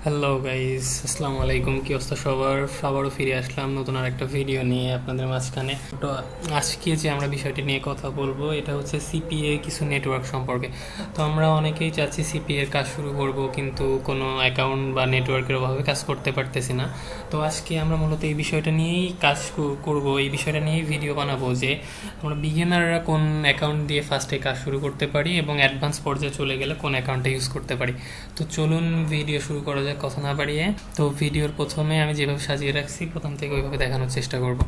Hello guys, আসসালামু আলাইকুম। কি অবস্থা সবার? আবারও ফিরে আসলাম নতুন আর একটা ভিডিও নিয়ে আপনাদের মাঝখানে। তো আজকে যে আমরা বিষয়টি নিয়ে কথা বলবো এটা হচ্ছে সিপিএ কিছু নেটওয়ার্ক সম্পর্কে। তো আমরা অনেকেই চাচ্ছি সিপিএ এর কাজ শুরু করব, কিন্তু কোনো অ্যাকাউন্ট বা নেটওয়ার্কের অভাবে কাজ করতে পারতেছি না। তো আজকে আমরা মূলত এই বিষয়টা নিয়েই কাজ করব, এই বিষয়টা নিয়েই ভিডিও বানাবো যে আমরা বিগিনাররা কোন অ্যাকাউন্ট দিয়ে ফার্স্টে কাজ শুরু করতে পারি এবং অ্যাডভান্স পর্যায়ে চলে গেলে কোন অ্যাকাউন্টটা ইউজ করতে পারি। তো চলুন ভিডিও শুরু করা যাক কথা না বাড়িয়ে। তো ভিডিওর প্রথমে আমি যেভাবে সাজিয়ে রাখছি প্রথম থেকে ওইভাবে দেখানোর চেষ্টা করব।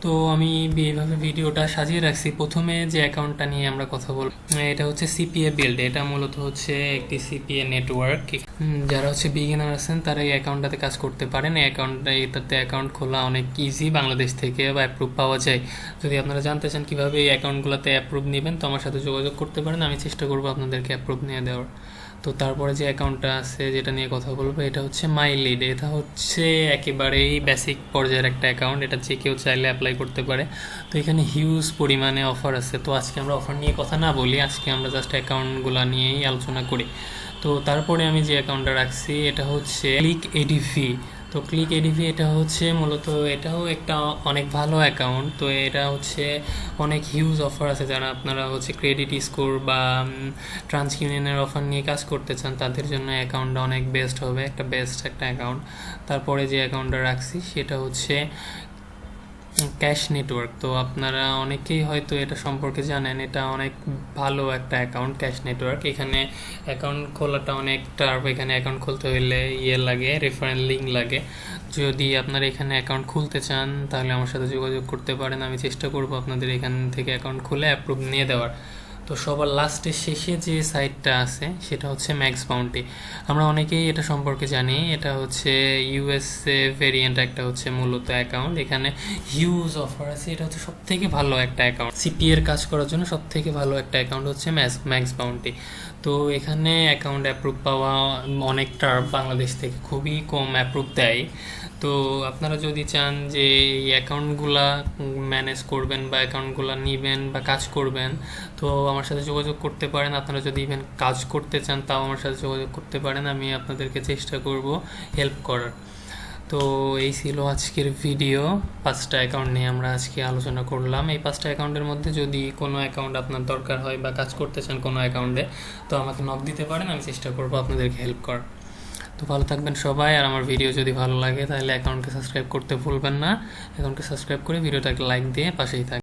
তো আমি এইভাবে ভিডিওটা সাজিয়ে রাখছি। প্রথমে যে অ্যাকাউন্টটা নিয়ে আমরা কথা বলব এটা হচ্ছে সিপিএ বিল্ড। এটা মূলত হচ্ছে একটি সিপিএ নেটওয়ার্ক। যারা হচ্ছে বিগিনার আছেন তারা এই অ্যাকাউন্টটাতে কাজ করতে পারেন। এই অ্যাকাউন্টটা এটাতে অ্যাকাউন্ট খোলা অনেক ইজি, বাংলাদেশ থেকে বা অ্যাপ্রুভ পাওয়া যায়। যদি আপনারা জানতে চান কীভাবে এই অ্যাকাউন্টগুলোতে অ্যাপ্রুভ নেবেন তো আমার সাথে যোগাযোগ করতে পারেন, আমি চেষ্টা করবো আপনাদেরকে অ্যাপ্রুভ নিয়ে দেওয়ার। তো তারপরে যে অ্যাকাউন্টটা আছে যেটা নিয়ে কথা বলবো এটা হচ্ছে মাই লিড। এটা হচ্ছে একেবারেই বেসিক পর্যায়ের একটা অ্যাকাউন্ট, এটা যে কেউ চাইলে অ্যাপ্লাই করতে পারে। তো এখানে হিউজ পরিমাণে অফার আছে। তো আজকে আমরা অফার নিয়ে কথা না বলি, আজকে আমরা জাস্ট অ্যাকাউন্টগুলো নিয়েই আলোচনা করি। তো তারপরে আমি যে অ্যাকাউন্টটা রাখছি এটা হচ্ছে ক্লিক এডিভি। তো ক্লিক এডিভি এটা হচ্ছে মূলত এটাও একটা অনেক ভালো অ্যাকাউন্ট। তো এটা হচ্ছে অনেক হিউজ অফার আছে, যারা আপনারা হচ্ছে ক্রেডিট স্কোর বা ট্রান্স ইউনিয়নের অফার নিয়ে কাজ করতে চান তাদের জন্য অ্যাকাউন্টটা অনেক বেস্ট হবে, একটা বেস্ট একটা অ্যাকাউন্ট। তারপরে যে অ্যাকাউন্টটা রাখছি সেটা হচ্ছে ক্যাশ নেটওয়ার্ক। তো আপনারা অনেকেই হয়তো এটা সম্পর্কে জানেন, এটা অনেক ভালো একটা অ্যাকাউন্ট ক্যাশ নেটওয়ার্ক। এখানে অ্যাকাউন্ট খোলাটা অনেক টার্ফ। এখানে অ্যাকাউন্ট খুলতে হলে লাগে, রেফারেল লিঙ্ক লাগে। যদি আপনারা এখানে অ্যাকাউন্ট খুলতে চান তাহলে আমার সাথে যোগাযোগ করতে পারেন, আমি চেষ্টা করব আপনাদের এখান থেকে অ্যাকাউন্ট খুলে অ্যাপ্রুভ নিয়ে দেওয়ার। তো সবার লাস্টে শেষে যে সাইটটা আছে সেটা হচ্ছে ম্যাক্স বাউন্টি। আমরা অনেকেই এটা সম্পর্কে জানি, এটা হচ্ছে ইউএসএ ভেরিয়েন্ট একটা হচ্ছে মূলত অ্যাকাউন্ট। এখানে হিউজ অফার আছে, এটা হচ্ছে সব থেকে ভালো একটা অ্যাকাউন্ট সিপিএর কাজ করার জন্য। সব থেকে ভালো একটা অ্যাকাউন্ট হচ্ছে ম্যাক্স বাউন্টি। তো এখানে অ্যাকাউন্ট অ্যাপ্রুভ পাওয়া অনেকটা বাংলাদেশ থেকে খুবই কম অ্যাপ্রুভ দেয়। তো আপনারা যদি চান যে এই অ্যাকাউন্টগুলা ম্যানেজ করবেন বা অ্যাকাউন্টগুলো নেবেন বা কাজ করবেন তো আমার সাথে যোগাযোগ করতে পারেন। আপনারা যদি ইভেন কাজ করতে চান তাও আমার সাথে যোগাযোগ করতে পারেন, আমি আপনাদেরকে চেষ্টা করব হেল্প করার। তো এই ছিল আজকের ভিডিও। 5টা অ্যাকাউন্ট নিয়ে আমরা আজকে আলোচনা করলাম। এই 5টা অ্যাকাউন্টের মধ্যে যদি কোনো অ্যাকাউন্ট আপনার দরকার হয় বা কাজ করতে চান কোনো অ্যাকাউন্টে তো আমাকে নক দিতে পারেন, আমি চেষ্টা করব আপনাদেরকে হেল্প করার। তো ভালো থাকবেন সবাই। আর আমার ভিডিও যদি ভালো লাগে তাহলে অ্যাকাউন্টকে সাবস্ক্রাইব করতে ভুলবেন না। অ্যাকাউন্টকে সাবস্ক্রাইব করে ভিডিওটাকে লাইক দিয়ে পাশেই থাকবেন।